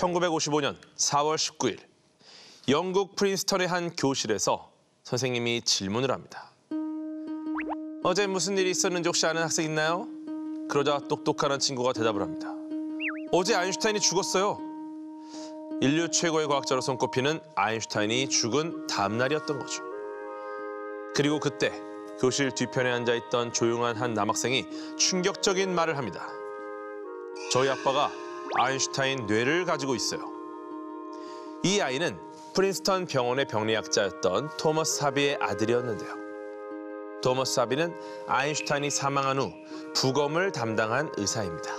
1955년 4월 19일 영국 프린스턴의 한 교실에서 선생님이 질문을 합니다. 어제 무슨 일이 있었는지 혹시 아는 학생 있나요? 그러자 똑똑한 한 친구가 대답을 합니다. 어제 아인슈타인이 죽었어요. 인류 최고의 과학자로 손꼽히는 아인슈타인이 죽은 다음 날이었던 거죠. 그리고 그때 교실 뒤편에 앉아있던 조용한 한 남학생이 충격적인 말을 합니다. 저희 아빠가 아인슈타인 뇌를 가지고 있어요. 이 아이는 프린스턴 병원의 병리학자였던 토머스 하비의 아들이었는데요. 토머스 하비는 아인슈타인이 사망한 후 부검을 담당한 의사입니다.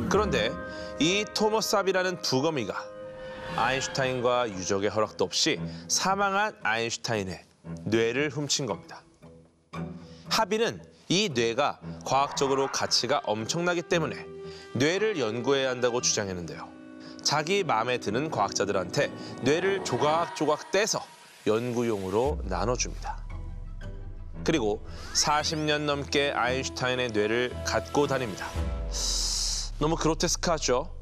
그런데 이 토머스 하비라는 부검의가 아인슈타인과 유족의 허락도 없이 사망한 아인슈타인의 뇌를 훔친 겁니다. 하비는 이 뇌가 과학적으로 가치가 엄청나기 때문에 뇌를 연구해야 한다고 주장했는데요. 자기 마음에 드는 과학자들한테 뇌를 조각조각 떼서 연구용으로 나눠줍니다. 그리고 40년 넘게 아인슈타인의 뇌를 갖고 다닙니다. 너무 그로테스크하죠?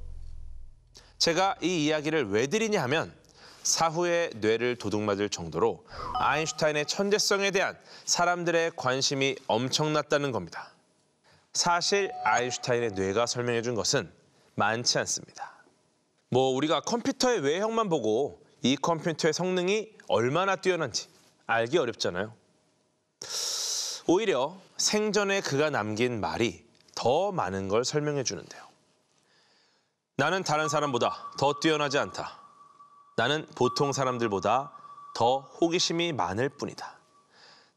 제가 이 이야기를 왜 드리냐 하면 사후에 뇌를 도둑맞을 정도로 아인슈타인의 천재성에 대한 사람들의 관심이 엄청났다는 겁니다. 사실 아인슈타인의 뇌가 설명해 준 것은 많지 않습니다. 우리가 컴퓨터의 외형만 보고 이 컴퓨터의 성능이 얼마나 뛰어난지 알기 어렵잖아요. 오히려 생전에 그가 남긴 말이 더 많은 걸 설명해 주는데요. 나는 다른 사람보다 더 뛰어나지 않다. 나는 보통 사람들보다 더 호기심이 많을 뿐이다.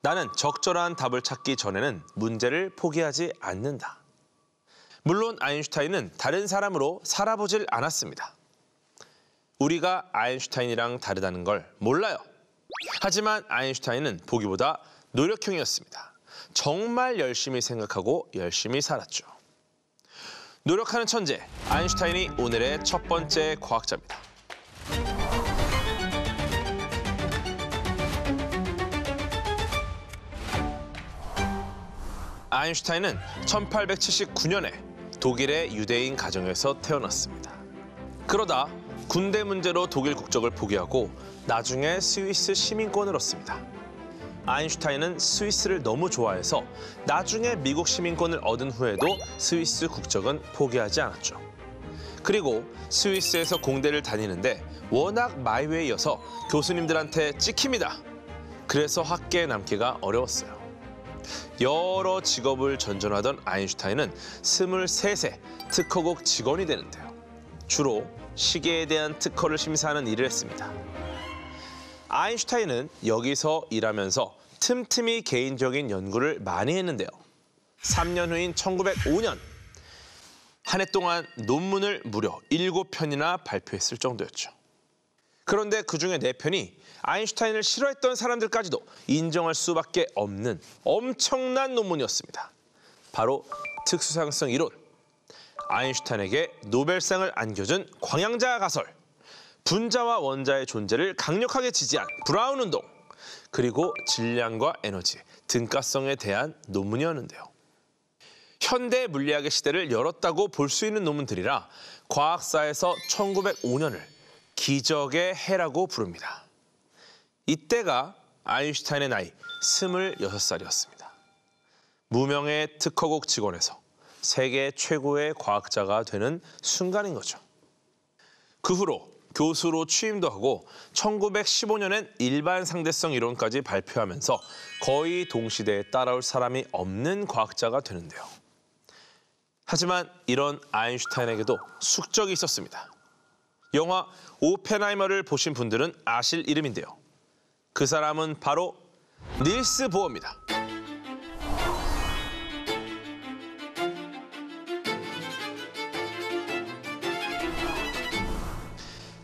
나는 적절한 답을 찾기 전에는 문제를 포기하지 않는다. 물론 아인슈타인은 다른 사람으로 살아보질 않았습니다. 우리가 아인슈타인이랑 다르다는 걸 몰라요. 하지만 아인슈타인은 보기보다 노력형이었습니다. 정말 열심히 생각하고 열심히 살았죠. 노력하는 천재, 아인슈타인이 오늘의 첫 번째 과학자입니다. 아인슈타인은 1879년에 독일의 유대인 가정에서 태어났습니다. 그러다 군대 문제로 독일 국적을 포기하고 나중에 스위스 시민권을 얻습니다. 아인슈타인은 스위스를 너무 좋아해서 나중에 미국 시민권을 얻은 후에도 스위스 국적은 포기하지 않았죠. 그리고 스위스에서 공대를 다니는데 워낙 마이웨이여서 교수님들한테 찍힙니다. 그래서 학계에 남기가 어려웠어요. 여러 직업을 전전하던 아인슈타인은 23세 특허국 직원이 되는데요. 주로 시계에 대한 특허를 심사하는 일을 했습니다. 아인슈타인은 여기서 일하면서 틈틈이 개인적인 연구를 많이 했는데요. 3년 후인 1905년 한 해 동안 논문을 무려 7편이나 발표했을 정도였죠. 그런데 그중에 4편이 아인슈타인을 싫어했던 사람들까지도 인정할 수밖에 없는 엄청난 논문이었습니다. 바로 특수상승 이론, 아인슈타인에게 노벨상을 안겨준 광양자 가설, 분자와 원자의 존재를 강력하게 지지한 브라운 운동, 그리고 질량과 에너지, 등가성에 대한 논문이었는데요. 현대 물리학의 시대를 열었다고 볼 수 있는 논문들이라 과학사에서 1905년을 기적의 해라고 부릅니다. 이때가 아인슈타인의 나이 26살이었습니다. 무명의 특허국 직원에서 세계 최고의 과학자가 되는 순간인 거죠. 그 후로 교수로 취임도 하고 1915년엔 일반 상대성 이론까지 발표하면서 거의 동시대에 따라올 사람이 없는 과학자가 되는데요. 하지만 이런 아인슈타인에게도 숙적이 있었습니다. 영화 오펜하이머를 보신 분들은 아실 이름인데요. 그 사람은 바로 닐스 보어입니다.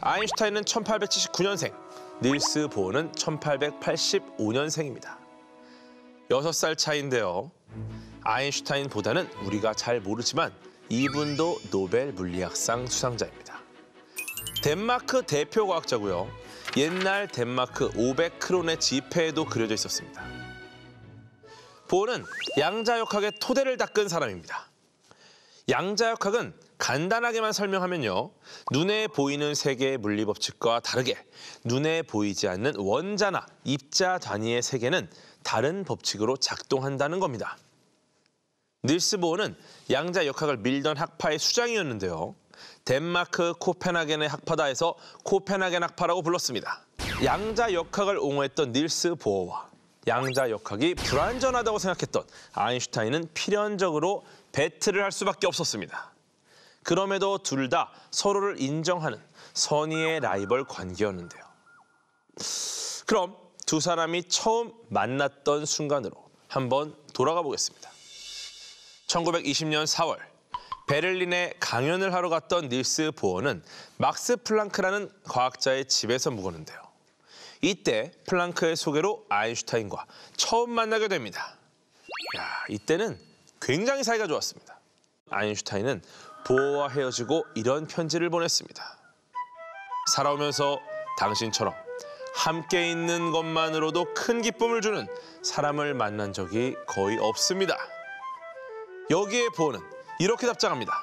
아인슈타인은 1879년생, 닐스 보어는 1885년생입니다. 6살 차이인데요. 아인슈타인보다는 우리가 잘 모르지만 이분도 노벨 물리학상 수상자입니다. 덴마크 대표 과학자고요. 옛날 덴마크 500크론의 지폐에도 그려져 있었습니다. 보어는 양자역학의 토대를 닦은 사람입니다. 양자역학은 간단하게만 설명하면요. 눈에 보이는 세계의 물리법칙과 다르게 눈에 보이지 않는 원자나 입자 단위의 세계는 다른 법칙으로 작동한다는 겁니다. 닐스 보어는 양자역학을 밀던 학파의 수장이었는데요. 덴마크 코펜하겐의 학파다 해서 코펜하겐 학파라고 불렀습니다. 양자역학을 옹호했던 닐스 보어와 양자역학이 불완전하다고 생각했던 아인슈타인은 필연적으로 배틀을 할 수밖에 없었습니다. 그럼에도 둘 다 서로를 인정하는 선의의 라이벌 관계였는데요. 그럼 두 사람이 처음 만났던 순간으로 한번 돌아가 보겠습니다. 1920년 4월 베를린에 강연을 하러 갔던 닐스 보어는 막스 플랑크라는 과학자의 집에서 묵었는데요. 이때 플랑크의 소개로 아인슈타인과 처음 만나게 됩니다. 이때는 굉장히 사이가 좋았습니다. 아인슈타인은 보어와 헤어지고 이런 편지를 보냈습니다. 살아오면서 당신처럼 함께 있는 것만으로도 큰 기쁨을 주는 사람을 만난 적이 거의 없습니다. 여기에 보어는 이렇게 답장합니다.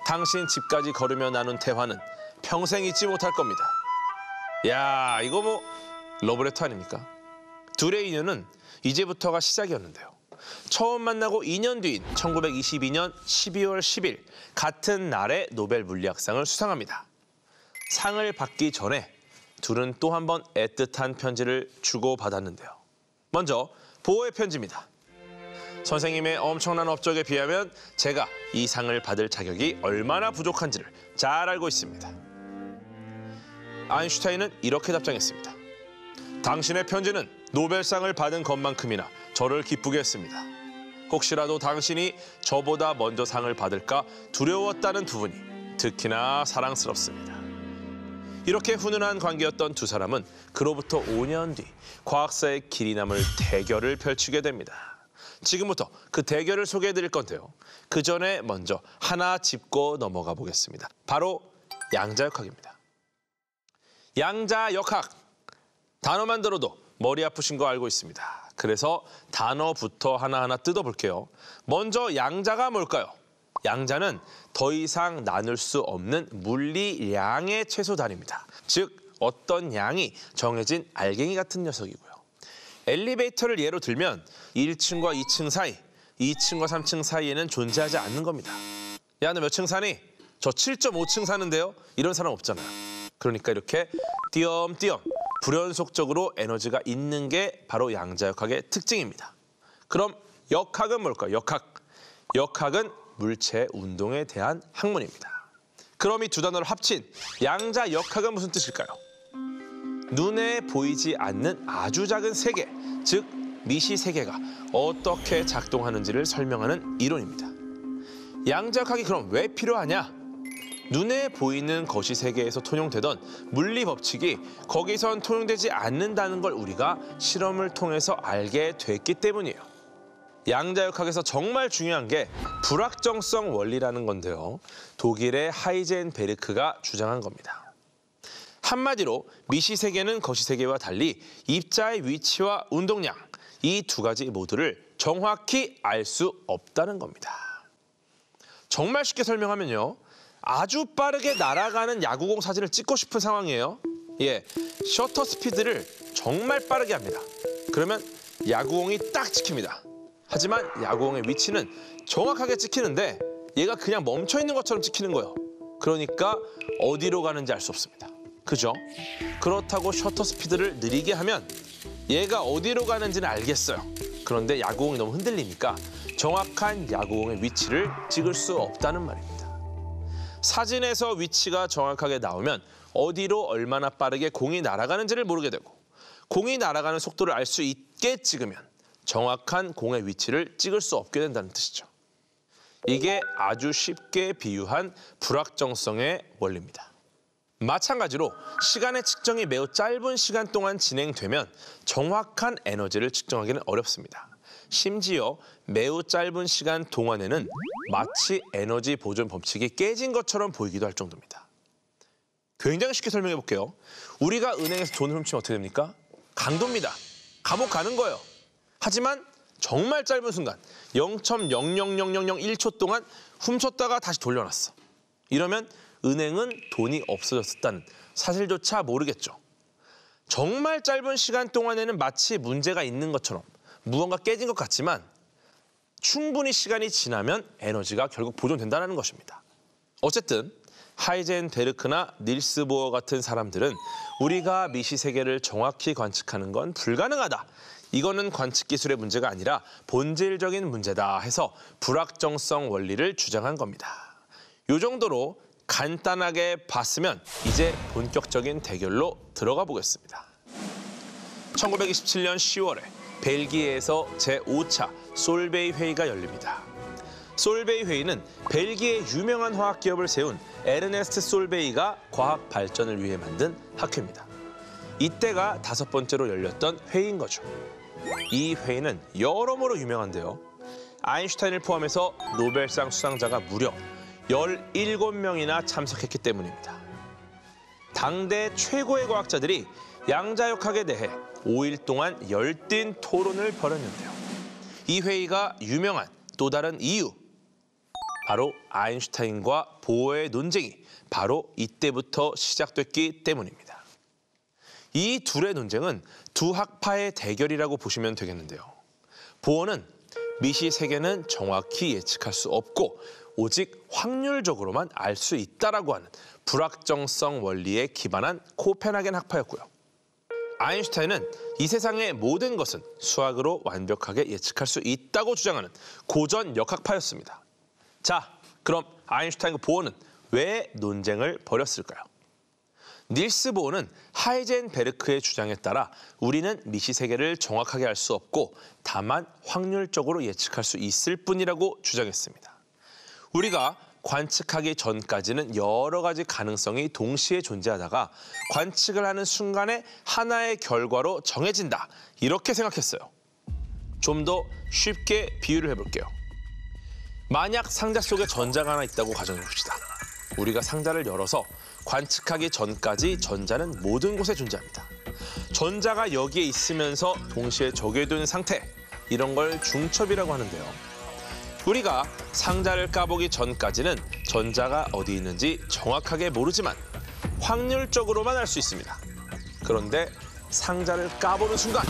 당신 집까지 걸으며 나눈 대화는 평생 잊지 못할 겁니다. 야, 이거 뭐 러브레터 아닙니까? 둘의 인연은 이제부터가 시작이었는데요. 처음 만나고 2년 뒤인 1922년 12월 10일 같은 날에 노벨 물리학상을 수상합니다. 상을 받기 전에 둘은 또 한 번 애틋한 편지를 주고받았는데요. 먼저 보어의 편지입니다. 선생님의 엄청난 업적에 비하면 제가 이 상을 받을 자격이 얼마나 부족한지를 잘 알고 있습니다. 아인슈타인은 이렇게 답장했습니다. 당신의 편지는 노벨상을 받은 것만큼이나 저를 기쁘게 했습니다. 혹시라도 당신이 저보다 먼저 상을 받을까 두려웠다는 부분이 특히나 사랑스럽습니다. 이렇게 훈훈한 관계였던 두 사람은 그로부터 5년 뒤 과학사의 길이 남을 대결을 펼치게 됩니다. 지금부터 그 대결을 소개해드릴 건데요. 그 전에 먼저 하나 짚고 넘어가 보겠습니다. 바로 양자역학입니다. 양자역학, 단어만 들어도 머리 아프신 거 알고 있습니다. 그래서 단어부터 하나하나 뜯어볼게요. 먼저 양자가 뭘까요? 양자는 더 이상 나눌 수 없는 물리량의 최소 단위입니다. 즉 어떤 양이 정해진 알갱이 같은 녀석이고요. 엘리베이터를 예로 들면 1층과 2층 사이, 2층과 3층 사이에는 존재하지 않는 겁니다. 야, 너 몇 층 사니? 저 7.5층 사는데요? 이런 사람 없잖아요. 그러니까 이렇게 띄엄띄엄 불연속적으로 에너지가 있는 게 바로 양자역학의 특징입니다. 그럼 역학은 뭘까요? 역학은 물체 운동에 대한 학문입니다. 그럼 이 두 단어를 합친 양자역학은 무슨 뜻일까요? 눈에 보이지 않는 아주 작은 세계, 즉 미시 세계가 어떻게 작동하는지를 설명하는 이론입니다. 양자역학이 그럼 왜 필요하냐? 눈에 보이는 거시 세계에서 통용되던 물리 법칙이 거기선 통용되지 않는다는 걸 우리가 실험을 통해서 알게 됐기 때문이에요. 양자역학에서 정말 중요한 게 불확정성 원리라는 건데요. 독일의 하이젠베르크가 주장한 겁니다. 한마디로 미시 세계는 거시 세계와 달리 입자의 위치와 운동량, 이 두 가지 모두를 정확히 알 수 없다는 겁니다. 정말 쉽게 설명하면요. 아주 빠르게 날아가는 야구공 사진을 찍고 싶은 상황이에요. 셔터 스피드를 정말 빠르게 합니다. 그러면 야구공이 딱 찍힙니다. 하지만 야구공의 위치는 정확하게 찍히는데 얘가 그냥 멈춰 있는 것처럼 찍히는 거예요. 그러니까 어디로 가는지 알 수 없습니다. 그죠? 그렇다고 셔터 스피드를 느리게 하면 얘가 어디로 가는지는 알겠어요. 그런데 야구공이 너무 흔들리니까 정확한 야구공의 위치를 찍을 수 없다는 말입니다. 사진에서 위치가 정확하게 나오면 어디로 얼마나 빠르게 공이 날아가는지를 모르게 되고 공이 날아가는 속도를 알 수 있게 찍으면 정확한 공의 위치를 찍을 수 없게 된다는 뜻이죠. 이게 아주 쉽게 비유한 불확정성의 원리입니다. 마찬가지로 시간의 측정이 매우 짧은 시간 동안 진행되면 정확한 에너지를 측정하기는 어렵습니다. 심지어 매우 짧은 시간 동안에는 마치 에너지 보존 법칙이 깨진 것처럼 보이기도 할 정도입니다. 굉장히 쉽게 설명해 볼게요. 우리가 은행에서 돈을 훔치면 어떻게 됩니까? 강도입니다. 감옥 가는 거예요. 하지만 정말 짧은 순간 0.00001초 동안 훔쳤다가 다시 돌려놨어. 이러면 은행은 돈이 없어졌다는 사실조차 모르겠죠. 정말 짧은 시간 동안에는 마치 문제가 있는 것처럼 무언가 깨진 것 같지만 충분히 시간이 지나면 에너지가 결국 보존된다는 것입니다. 어쨌든 하이젠베르크나 닐스 보어 같은 사람들은 우리가 미시 세계를 정확히 관측하는 건 불가능하다. 이거는 관측 기술의 문제가 아니라 본질적인 문제다 해서 불확정성 원리를 주장한 겁니다. 이 정도로 간단하게 봤으면 이제 본격적인 대결로 들어가 보겠습니다. 1927년 10월에 벨기에에서 제5차 솔베이 회의가 열립니다. 솔베이 회의는 벨기에 유명한 화학기업을 세운 에르네스트 솔베이가 과학 발전을 위해 만든 학회입니다. 이때가 5번째로 열렸던 회의인 거죠. 이 회의는 여러모로 유명한데요. 아인슈타인을 포함해서 노벨상 수상자가 무려 17명이나 참석했기 때문입니다. 당대 최고의 과학자들이 양자역학에 대해 5일 동안 열띤 토론을 벌였는데요. 이 회의가 유명한 또 다른 이유, 바로 아인슈타인과 보어의 논쟁이 바로 이때부터 시작됐기 때문입니다. 이 둘의 논쟁은 두 학파의 대결이라고 보시면 되겠는데요. 보어는 미시 세계는 정확히 예측할 수 없고 오직 확률적으로만 알 수 있다라고 하는 불확정성 원리에 기반한 코펜하겐 학파였고요. 아인슈타인은 이 세상의 모든 것은 수학으로 완벽하게 예측할 수 있다고 주장하는 고전 역학파였습니다. 자, 그럼 아인슈타인과 보어는 왜 논쟁을 벌였을까요? 닐스 보어는 하이젠베르크의 주장에 따라 우리는 미시 세계를 정확하게 알 수 없고 다만 확률적으로 예측할 수 있을 뿐이라고 주장했습니다. 우리가 관측하기 전까지는 여러 가지 가능성이 동시에 존재하다가 관측을 하는 순간에 하나의 결과로 정해진다. 이렇게 생각했어요. 좀 더 쉽게 비유를 해볼게요. 만약 상자 속에 전자가 하나 있다고 가정해봅시다. 우리가 상자를 열어서 관측하기 전까지 전자는 모든 곳에 존재합니다. 전자가 여기에 있으면서 동시에 저기에도 상태, 이런 걸 중첩이라고 하는데요. 우리가 상자를 까보기 전까지는 전자가 어디 있는지 정확하게 모르지만 확률적으로만 알 수 있습니다. 그런데 상자를 까보는 순간,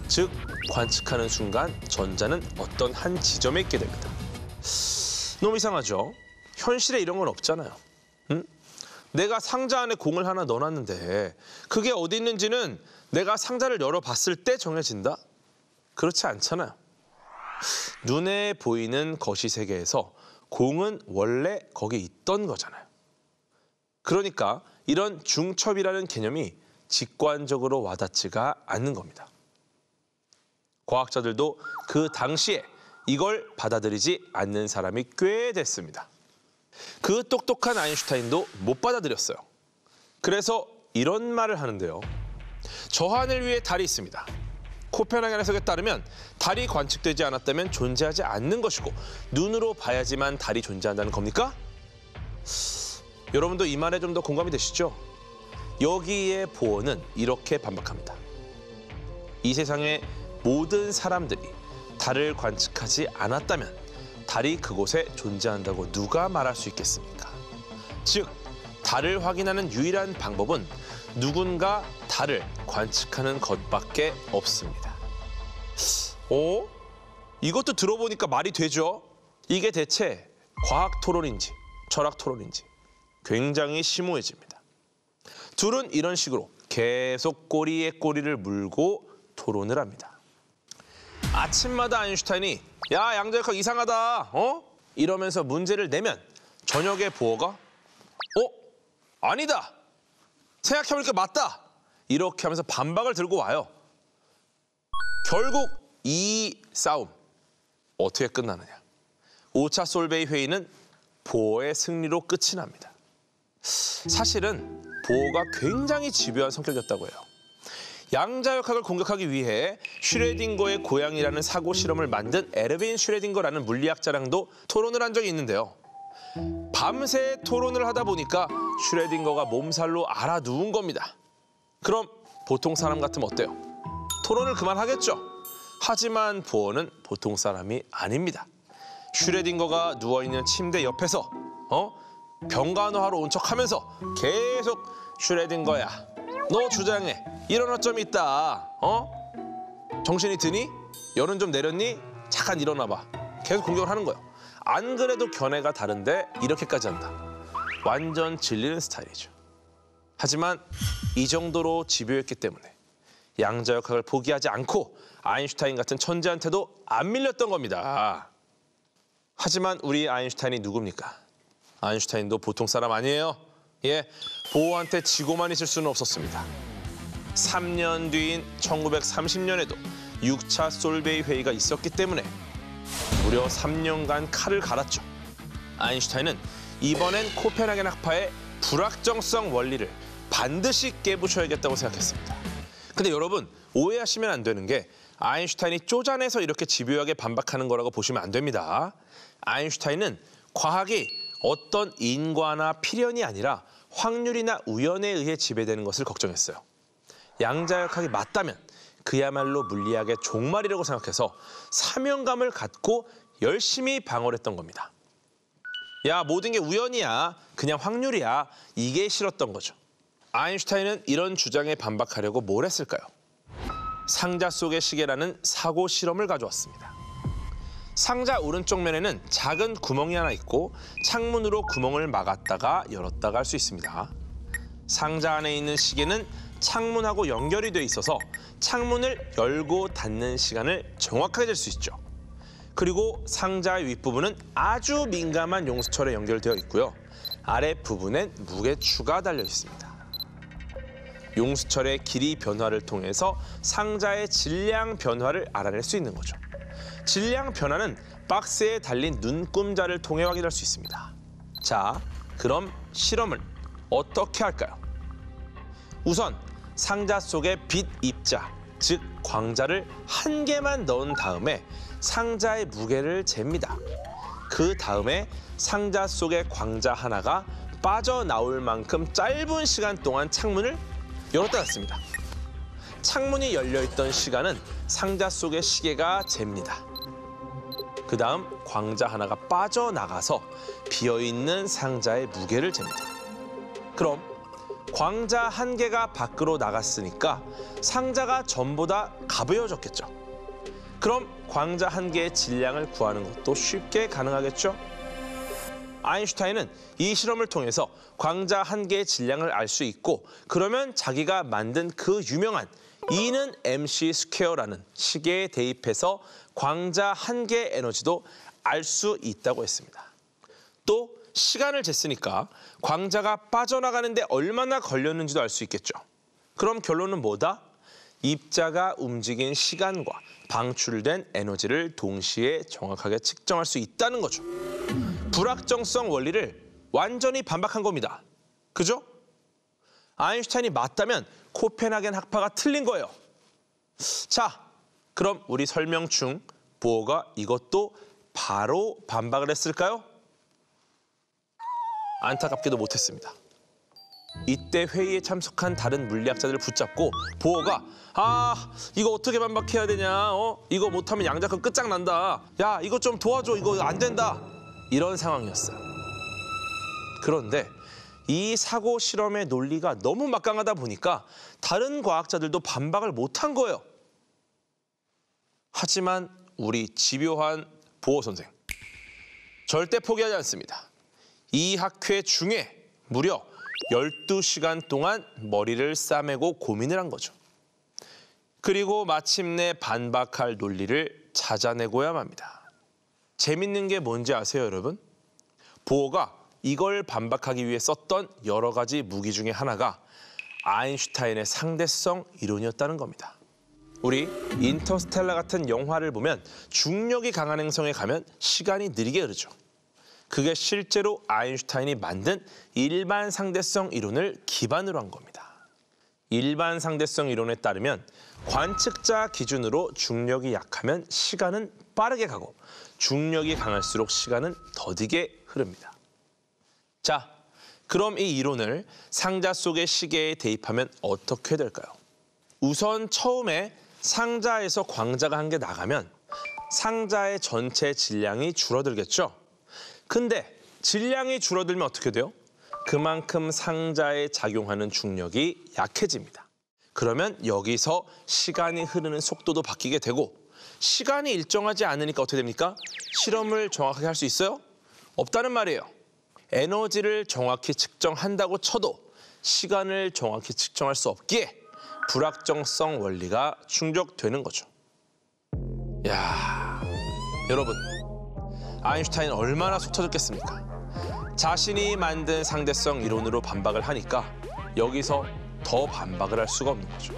즉 관측하는 순간 전자는 어떤 한 지점에 있게 됩니다. 너무 이상하죠? 현실에 이런 건 없잖아요. 응? 내가 상자 안에 공을 하나 넣어놨는데 그게 어디 있는지는 내가 상자를 열어봤을 때 정해진다? 그렇지 않잖아요. 눈에 보이는 거시세계에서 공은 원래 거기 있던 거잖아요. 그러니까 이런 중첩이라는 개념이 직관적으로 와닿지가 않는 겁니다. 과학자들도 그 당시에 이걸 받아들이지 않는 사람이 꽤 됐습니다. 그 똑똑한 아인슈타인도 못 받아들였어요. 그래서 이런 말을 하는데요. 저 하늘 위에 달이 있습니다. 코펜하겐 해석에 따르면 달이 관측되지 않았다면 존재하지 않는 것이고 눈으로 봐야지만 달이 존재한다는 겁니까? 여러분도 이 말에 좀 더 공감이 되시죠? 여기에 보어는 이렇게 반박합니다. 이 세상의 모든 사람들이 달을 관측하지 않았다면 달이 그곳에 존재한다고 누가 말할 수 있겠습니까? 즉, 달을 확인하는 유일한 방법은 누군가 달을 관측하는 것밖에 없습니다. 이것도 들어보니까 말이 되죠? 이게 대체 과학 토론인지 철학 토론인지 굉장히 심오해집니다. 둘은 이런 식으로 계속 꼬리에 꼬리를 물고 토론을 합니다. 아침마다 아인슈타인이 야, 양자역학 이상하다, 이러면서 문제를 내면 저녁에 보어가 아니다, 생각해보니까 맞다, 이렇게 하면서 반박을 들고 와요. 결국 이 싸움 어떻게 끝나느냐. 5차 솔베이 회의는 보어의 승리로 끝이 납니다. 사실은 보어가 굉장히 집요한 성격이었다고 해요. 양자역학을 공격하기 위해 슈레딩거의 고양이라는 사고 실험을 만든 에르빈 슈레딩거라는 물리학자랑도 토론을 한 적이 있는데요. 밤새 토론을 하다 보니까 슈레딩거가 몸살로 알아누운 겁니다. 그럼 보통 사람 같으면 어때요? 토론을 그만하겠죠. 하지만 보어는 보통 사람이 아닙니다. 슈레딩거가 누워있는 침대 옆에서 병간호하러 온 척하면서 계속 슈레딩거야, 너 주장해. 이런 어점이 있다. 정신이 드니? 열은 좀 내렸니? 잠깐 일어나봐. 계속 공격을 하는 거예요. 안 그래도 견해가 다른데 이렇게까지 한다. 완전 질리는 스타일이죠. 하지만 이 정도로 집요했기 때문에 양자역학을 포기하지 않고 아인슈타인 같은 천재한테도 안 밀렸던 겁니다. 하지만 우리 아인슈타인이 누굽니까? 아인슈타인도 보통 사람 아니에요. 예, 보어한테 지고만 있을 수는 없었습니다. 3년 뒤인 1930년에도 6차 솔베이 회의가 있었기 때문에 무려 3년간 칼을 갈았죠. 아인슈타인은 이번엔 코펜하겐 학파의 불확정성 원리를 반드시 깨부셔야겠다고 생각했습니다. 근데 여러분, 오해하시면 안 되는 게 아인슈타인이 쪼잔해서 이렇게 집요하게 반박하는 거라고 보시면 안 됩니다. 아인슈타인은 과학이 어떤 인과나 필연이 아니라 확률이나 우연에 의해 지배되는 것을 걱정했어요. 양자역학이 맞다면 그야말로 물리학의 종말이라고 생각해서 사명감을 갖고 열심히 방어를 했던 겁니다. 야, 모든 게 우연이야, 그냥 확률이야, 이게 싫었던 거죠. 아인슈타인은 이런 주장에 반박하려고 뭘 했을까요? 상자 속의 시계라는 사고 실험을 가져왔습니다. 상자 오른쪽 면에는 작은 구멍이 하나 있고 창문으로 구멍을 막았다가 열었다가 할 수 있습니다. 상자 안에 있는 시계는 창문하고 연결이 돼 있어서 창문을 열고 닫는 시간을 정확하게 잴 수 있죠. 그리고 상자의 윗부분은 아주 민감한 용수철에 연결되어 있고요. 아랫부분엔 무게추가 달려 있습니다. 용수철의 길이 변화를 통해서 상자의 질량 변화를 알아낼 수 있는 거죠. 질량 변화는 박스에 달린 눈금자를 통해 확인할 수 있습니다. 자, 그럼 실험을 어떻게 할까요? 우선 상자 속에 빛 입자, 즉 광자를 한 개만 넣은 다음에 상자의 무게를 잽니다. 그 다음에 상자 속의 광자 하나가 빠져나올 만큼 짧은 시간 동안 창문을 열었다 닫습니다. 창문이 열려있던 시간은 상자 속의 시계가 잽니다. 그 다음 광자 하나가 빠져나가서 비어있는 상자의 무게를 잽니다. 그럼 광자 한 개가 밖으로 나갔으니까 상자가 전보다 가벼워졌겠죠. 그럼 광자 한 개의 질량을 구하는 것도 쉽게 가능하겠죠? 아인슈타인은 이 실험을 통해서 광자 한 개의 질량을 알 수 있고, 그러면 자기가 만든 그 유명한 E는 mc 스퀘어라는 시계에 대입해서 광자 한 개의 에너지도 알 수 있다고 했습니다. 또 시간을 쟀으니까 광자가 빠져나가는데 얼마나 걸렸는지도 알 수 있겠죠. 그럼 결론은 뭐다? 입자가 움직인 시간과 방출된 에너지를 동시에 정확하게 측정할 수 있다는 거죠. 불확정성 원리를 완전히 반박한 겁니다. 그죠? 아인슈타인이 맞다면 코펜하겐 학파가 틀린 거예요. 자, 그럼 우리 설명 중 보어가 이것도 바로 반박을 했을까요? 안타깝게도 못했습니다. 이때 회의에 참석한 다른 물리학자들을 붙잡고 보어가 이거 어떻게 반박해야 되냐, 이거 못하면 양자역학 끝장난다, 야 이거 좀 도와줘, 이거 안 된다, 이런 상황이었어요. 그런데 이 사고 실험의 논리가 너무 막강하다 보니까 다른 과학자들도 반박을 못한 거예요. 하지만 우리 집요한 보어 선생, 절대 포기하지 않습니다. 이 학회 중에 무려 12시간 동안 머리를 싸매고 고민을 한 거죠. 그리고 마침내 반박할 논리를 찾아내고야 맙니다. 재밌는 게 뭔지 아세요, 여러분? 보어가 이걸 반박하기 위해 썼던 여러 가지 무기 중에 하나가 아인슈타인의 상대성 이론이었다는 겁니다. 우리 인터스텔라 같은 영화를 보면 중력이 강한 행성에 가면 시간이 느리게 흐르죠. 그게 실제로 아인슈타인이 만든 일반 상대성 이론을 기반으로 한 겁니다. 일반 상대성 이론에 따르면 관측자 기준으로 중력이 약하면 시간은 빠르게 가고 중력이 강할수록 시간은 더디게 흐릅니다. 자, 그럼 이 이론을 상자 속의 시계에 대입하면 어떻게 될까요? 우선 처음에 상자에서 광자가 한 개 나가면 상자의 전체 질량이 줄어들겠죠. 근데 질량이 줄어들면 어떻게 돼요? 그만큼 상자에 작용하는 중력이 약해집니다. 그러면 여기서 시간이 흐르는 속도도 바뀌게 되고 시간이 일정하지 않으니까 어떻게 됩니까? 실험을 정확하게 할 수 있어요? 없다는 말이에요. 에너지를 정확히 측정한다고 쳐도 시간을 정확히 측정할 수 없기에 불확정성 원리가 충족되는 거죠. 야, 여러분, 아인슈타인 얼마나 속 터졌겠습니까? 자신이 만든 상대성 이론으로 반박을 하니까 여기서 더 반박을 할 수가 없는 거죠.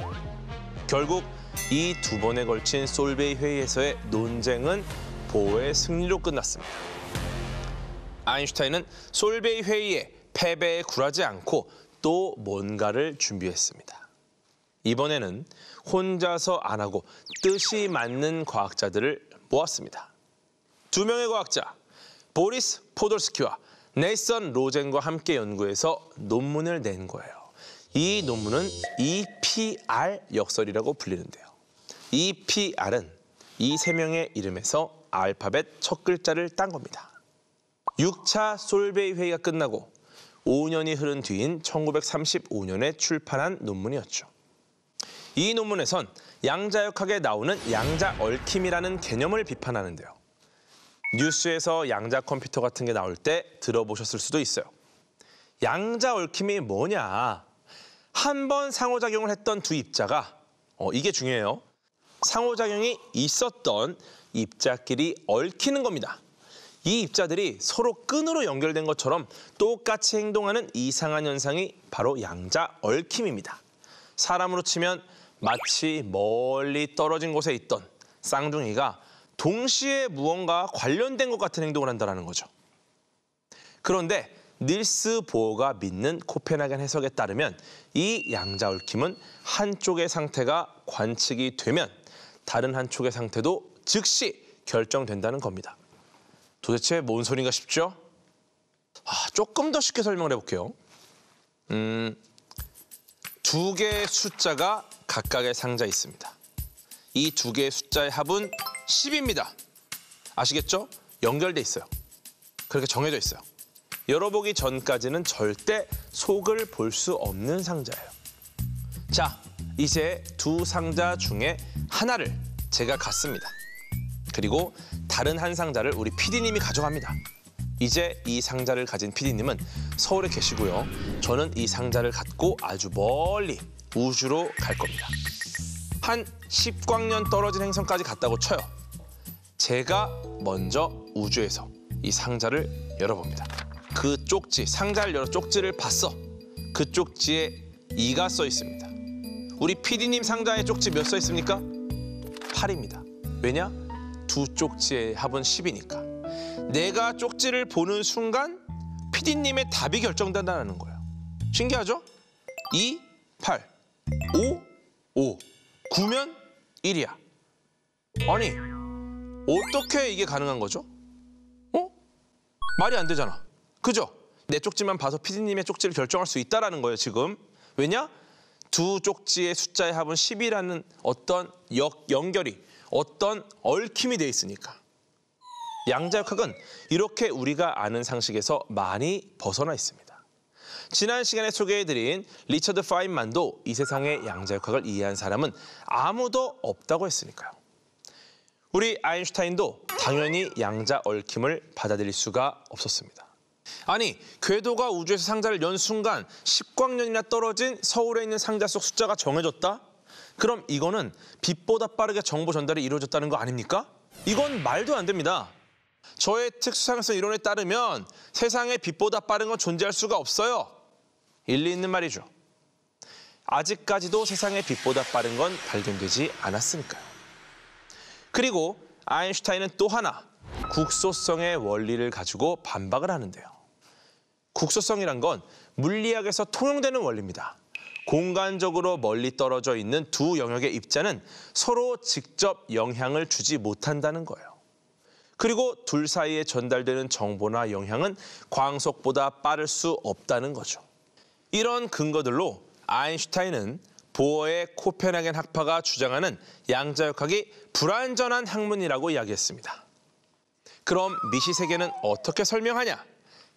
결국 이 두 번에 걸친 솔베이 회의에서의 논쟁은 보어의 승리로 끝났습니다. 아인슈타인은 솔베이 회의에 패배에 굴하지 않고 또 뭔가를 준비했습니다. 이번에는 혼자서 안 하고 뜻이 맞는 과학자들을 모았습니다. 두 명의 과학자, 보리스 포돌스키와 네이선 로젠과 함께 연구해서 논문을 낸 거예요. 이 논문은 EPR 역설이라고 불리는데요. EPR은 이 세 명의 이름에서 알파벳 첫 글자를 딴 겁니다. 6차 솔베이 회의가 끝나고 5년이 흐른 뒤인 1935년에 출판한 논문이었죠. 이 논문에선 양자역학에 나오는 양자 얽힘이라는 개념을 비판하는데요. 뉴스에서 양자 컴퓨터 같은 게 나올 때 들어보셨을 수도 있어요. 양자 얽힘이 뭐냐? 한 번 상호작용을 했던 두 입자가, 이게 중요해요. 상호작용이 있었던 입자끼리 얽히는 겁니다. 이 입자들이 서로 끈으로 연결된 것처럼 똑같이 행동하는 이상한 현상이 바로 양자 얽힘입니다. 사람으로 치면 마치 멀리 떨어진 곳에 있던 쌍둥이가 동시에 무언가 관련된 것 같은 행동을 한다는 거죠. 그런데 닐스 보어가 믿는 코펜하겐 해석에 따르면 이 양자 얽힘은 한쪽의 상태가 관측이 되면 다른 한쪽의 상태도 즉시 결정된다는 겁니다. 도대체 뭔 소린가 싶죠? 조금 더 쉽게 설명을 해볼게요. 두 개의 숫자가 각각의 상자에 있습니다. 이 두 개의 숫자의 합은 10입니다. 아시겠죠? 연결돼 있어요. 그렇게 정해져 있어요. 열어보기 전까지는 절대 속을 볼 수 없는 상자예요. 자, 이제 두 상자 중에 하나를 제가 갖습니다. 그리고 다른 한 상자를 우리 PD님이 가져갑니다. 이제 이 상자를 가진 PD님은 서울에 계시고요. 저는 이 상자를 갖고 아주 멀리 우주로 갈 겁니다. 한 10광년 떨어진 행성까지 갔다고 쳐요. 제가 먼저 우주에서 이 상자를 열어봅니다. 그 쪽지, 상자를 열어 쪽지를 봤어. 그 쪽지에 2가 써 있습니다. 우리 PD님 상자에 쪽지 몇 써 있습니까? 8입니다. 왜냐? 두 쪽지의 합은 10이니까. 내가 쪽지를 보는 순간 PD님의 답이 결정된다는 거예요. 신기하죠? 2, 8, 5, 5, 9면 1이야. 아니, 어떻게 이게 가능한 거죠? 말이 안 되잖아. 그죠? 내 쪽지만 봐서 PD님의 쪽지를 결정할 수 있다는 거예요, 지금. 왜냐? 두 쪽지의 숫자의 합은 10이라는 어떤 연결이, 어떤 얽힘이 돼 있으니까. 양자역학은 이렇게 우리가 아는 상식에서 많이 벗어나 있습니다. 지난 시간에 소개해드린 리처드 파인만도 이 세상의 양자역학을 이해한 사람은 아무도 없다고 했으니까요. 우리 아인슈타인도 당연히 양자 얽힘을 받아들일 수가 없었습니다. 아니, 궤도가 우주에서 상자를 연 순간 10광년이나 떨어진 서울에 있는 상자 속 숫자가 정해졌다? 그럼 이거는 빛보다 빠르게 정보 전달이 이루어졌다는 거 아닙니까? 이건 말도 안 됩니다. 저의 특수상승 이론에 따르면 세상에 빛보다 빠른 건 존재할 수가 없어요. 일리 있는 말이죠. 아직까지도 세상에 빛보다 빠른 건 발견되지 않았으니까요. 그리고 아인슈타인은 또 하나 국소성의 원리를 가지고 반박을 하는데요. 국소성이란 건 물리학에서 통용되는 원리입니다. 공간적으로 멀리 떨어져 있는 두 영역의 입자는 서로 직접 영향을 주지 못한다는 거예요. 그리고 둘 사이에 전달되는 정보나 영향은 광속보다 빠를 수 없다는 거죠. 이런 근거들로 아인슈타인은 보어의 코펜하겐 학파가 주장하는 양자역학이 불완전한 학문이라고 이야기했습니다. 그럼 미시세계는 어떻게 설명하냐?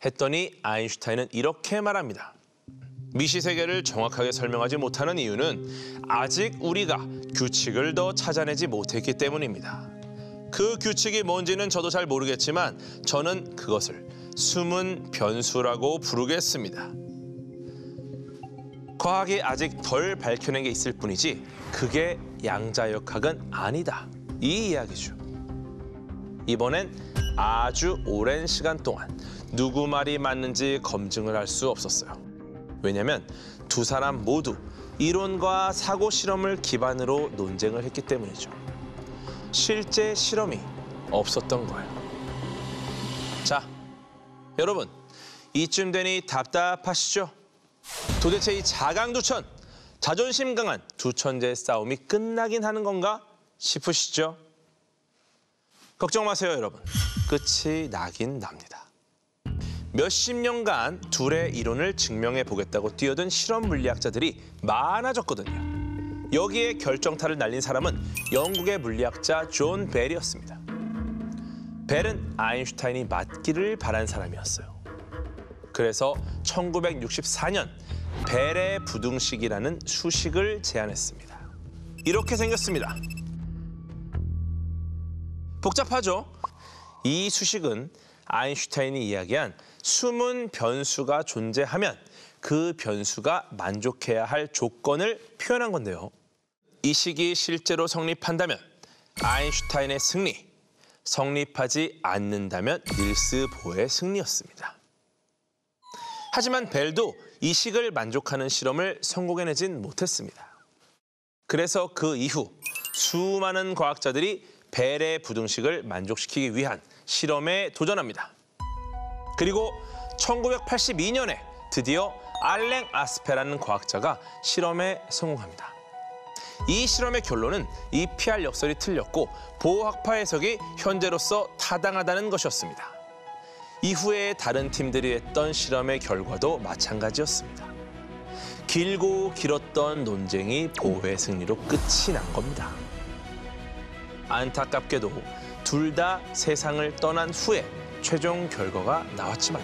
했더니 아인슈타인은 이렇게 말합니다. 미시세계를 정확하게 설명하지 못하는 이유는 아직 우리가 규칙을 더 찾아내지 못했기 때문입니다. 그 규칙이 뭔지는 저도 잘 모르겠지만 저는 그것을 숨은 변수라고 부르겠습니다. 과학이 아직 덜 밝혀낸 게 있을 뿐이지 그게 양자역학은 아니다. 이 이야기죠. 이번엔 아주 오랜 시간 동안 누구 말이 맞는지 검증을 할 수 없었어요. 왜냐면 두 사람 모두 이론과 사고 실험을 기반으로 논쟁을 했기 때문이죠. 실제 실험이 없었던 거예요. 자, 여러분, 이쯤 되니 답답하시죠? 도대체 이 자강두천, 자존심 강한 두 천재의 싸움이 끝나긴 하는 건가 싶으시죠? 걱정 마세요, 여러분. 끝이 나긴 납니다. 몇십 년간 둘의 이론을 증명해 보겠다고 뛰어든 실험 물리학자들이 많아졌거든요. 여기에 결정타를 날린 사람은 영국의 물리학자 존 벨이었습니다. 벨은 아인슈타인이 맞기를 바란 사람이었어요. 그래서 1964년 벨의 부등식이라는 수식을 제안했습니다. 이렇게 생겼습니다. 복잡하죠? 이 수식은 아인슈타인이 이야기한 숨은 변수가 존재하면 그 변수가 만족해야 할 조건을 표현한 건데요. 이 식이 실제로 성립한다면 아인슈타인의 승리, 성립하지 않는다면 닐스 보어의 승리였습니다. 하지만 벨도 이 식을 만족하는 실험을 성공해내진 못했습니다. 그래서 그 이후 수많은 과학자들이 벨의 부등식을 만족시키기 위한 실험에 도전합니다. 그리고 1982년에 드디어 알랭 아스페라는 과학자가 실험에 성공합니다. 이 실험의 결론은 EPR 역설이 틀렸고 보호학파 해석이 현재로서 타당하다는 것이었습니다. 이후에 다른 팀들이 했던 실험의 결과도 마찬가지였습니다. 길고 길었던 논쟁이 보호의 승리로 끝이 난 겁니다. 안타깝게도 둘 다 세상을 떠난 후에 최종 결과가 나왔지만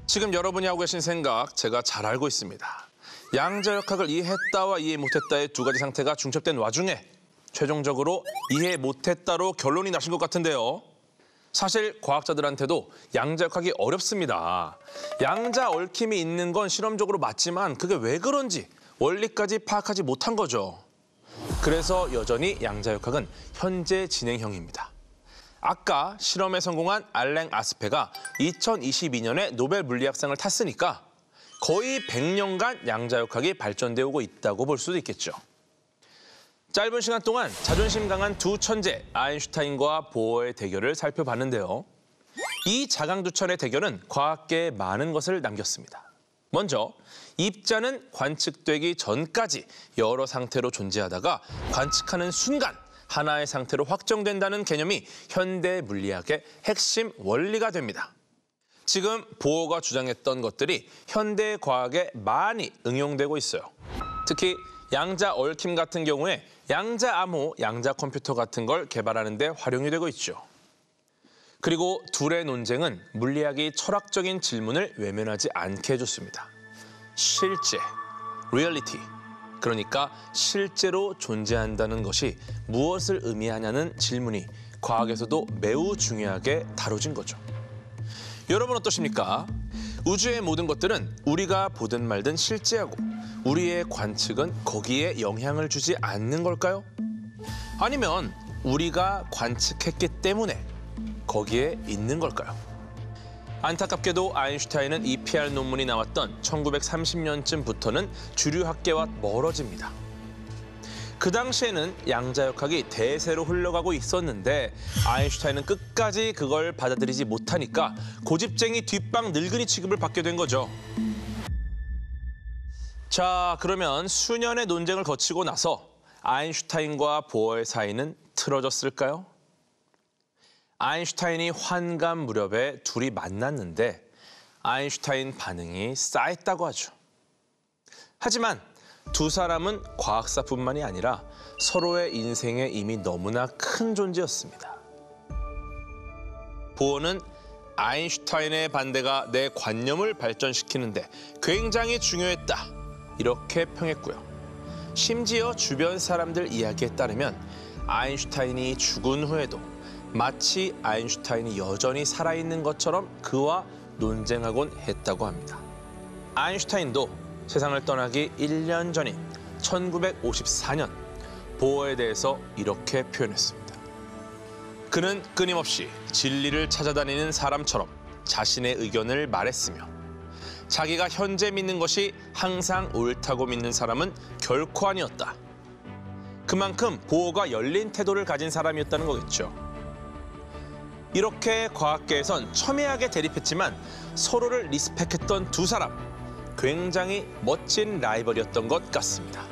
지금 여러분이 하고 계신 생각 제가 잘 알고 있습니다. 양자역학을 이해했다와 이해 못했다의 두 가지 상태가 중첩된 와중에 최종적으로 이해 못했다로 결론이 나신 것 같은데요. 사실 과학자들한테도 양자역학이 어렵습니다. 양자 얽힘이 있는 건 실험적으로 맞지만 그게 왜 그런지 원리까지 파악하지 못한 거죠. 그래서 여전히 양자역학은 현재 진행형입니다. 아까 실험에 성공한 알랭 아스페가 2022년에 노벨 물리학상을 탔으니까 거의 100년간 양자역학이 발전되어 오고 있다고 볼 수도 있겠죠. 짧은 시간 동안 자존심 강한 두 천재 아인슈타인과 보어의 대결을 살펴봤는데요. 이 자강두천의 대결은 과학계에 많은 것을 남겼습니다. 먼저 입자는 관측되기 전까지 여러 상태로 존재하다가 관측하는 순간 하나의 상태로 확정된다는 개념이 현대 물리학의 핵심 원리가 됩니다. 지금 보어가 주장했던 것들이 현대 과학에 많이 응용되고 있어요. 특히 양자 얽힘 같은 경우에 양자 암호, 양자 컴퓨터 같은 걸 개발하는 데 활용이 되고 있죠. 그리고 둘의 논쟁은 물리학이 철학적인 질문을 외면하지 않게 해줬습니다. 실제, 리얼리티, 그러니까 실제로 존재한다는 것이 무엇을 의미하냐는 질문이 과학에서도 매우 중요하게 다뤄진 거죠. 여러분 어떠십니까? 우주의 모든 것들은 우리가 보든 말든 실제하고 우리의 관측은 거기에 영향을 주지 않는 걸까요? 아니면 우리가 관측했기 때문에 거기에 있는 걸까요? 안타깝게도 아인슈타인은 EPR 논문이 나왔던 1930년쯤부터는 주류 학계와 멀어집니다. 그 당시에는 양자역학이 대세로 흘러가고 있었는데 아인슈타인은 끝까지 그걸 받아들이지 못하니까 고집쟁이 뒷방 늙은이 취급을 받게 된 거죠. 자, 그러면 수년의 논쟁을 거치고 나서 아인슈타인과 보어의 사이는 틀어졌을까요? 아인슈타인이 환갑 무렵에 둘이 만났는데 아인슈타인 반응이 싸했다고 하죠. 하지만 두 사람은 과학사뿐만이 아니라 서로의 인생에 이미 너무나 큰 존재였습니다. 보어는 아인슈타인의 반대가 내 관념을 발전시키는데 굉장히 중요했다, 이렇게 평했고요. 심지어 주변 사람들 이야기에 따르면 아인슈타인이 죽은 후에도 마치 아인슈타인이 여전히 살아있는 것처럼 그와 논쟁하곤 했다고 합니다. 아인슈타인도 세상을 떠나기 1년 전인 1954년 보어에 대해서 이렇게 표현했습니다. 그는 끊임없이 진리를 찾아다니는 사람처럼 자신의 의견을 말했으며 자기가 현재 믿는 것이 항상 옳다고 믿는 사람은 결코 아니었다. 그만큼 보어가 열린 태도를 가진 사람이었다는 거겠죠. 이렇게 과학계에선 첨예하게 대립했지만 서로를 리스펙했던 두 사람, 굉장히 멋진 라이벌이었던 것 같습니다.